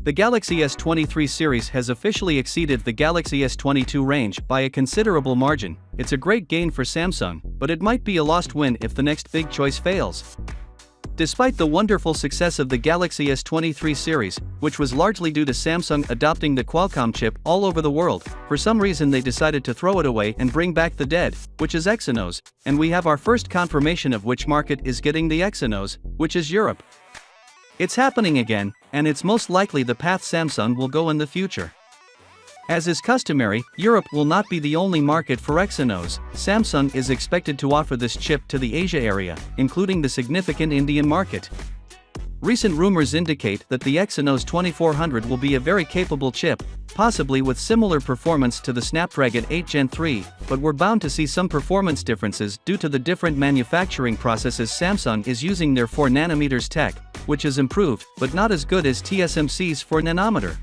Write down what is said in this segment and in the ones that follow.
The Galaxy S23 series has officially exceeded the Galaxy S22 range by a considerable margin. It's a great gain for Samsung, but it might be a lost win if the next big choice fails. Despite the wonderful success of the Galaxy S23 series, which was largely due to Samsung adopting the Qualcomm chip all over the world, for some reason they decided to throw it away and bring back the dead, which is Exynos, and we have our first confirmation of which market is getting the Exynos, which is Europe. It's happening again, and it's most likely the path Samsung will go in the future. As is customary, Europe will not be the only market for Exynos. Samsung is expected to offer this chip to the Asia area, including the significant Indian market. Recent rumors indicate that the Exynos 2400 will be a very capable chip, possibly with similar performance to the Snapdragon 8 Gen 3, but we're bound to see some performance differences due to the different manufacturing processes Samsung is using their 4nm tech, which is improved, but not as good as TSMC's 4nm.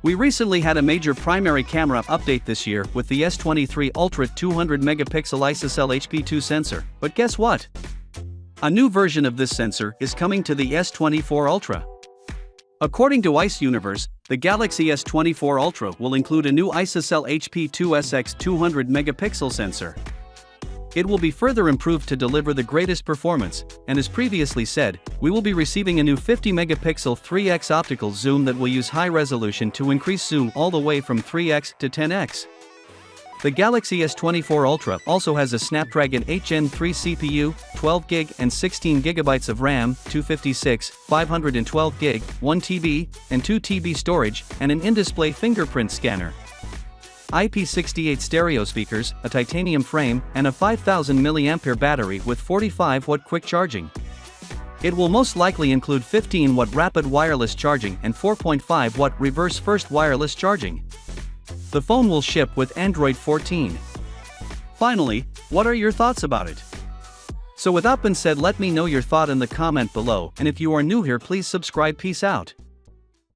We recently had a major primary camera update this year with the S23 Ultra 200MP ISOCELL HP2 sensor, but guess what? A new version of this sensor is coming to the S24 Ultra. According to Ice Universe, the Galaxy S24 Ultra will include a new ISOCELL HP2SX 200MP sensor. It will be further improved to deliver the greatest performance, and as previously said, we will be receiving a new 50MP 3x optical zoom that will use high resolution to increase zoom all the way from 3x to 10x. The Galaxy S24 Ultra also has a Snapdragon 8 Gen 3 CPU, 12GB and 16GB of RAM, 256, 512GB, 1TB, and 2TB storage, and an in-display fingerprint scanner. IP68 stereo speakers, a titanium frame, and a 5000 mAh battery with 45W quick charging. It will most likely include 15W rapid wireless charging and 4.5W reverse first wireless charging. The phone will ship with Android 14. Finally, what are your thoughts about it? So with that being said, let me know your thought in the comment below, and if you are new here, please subscribe. Peace out.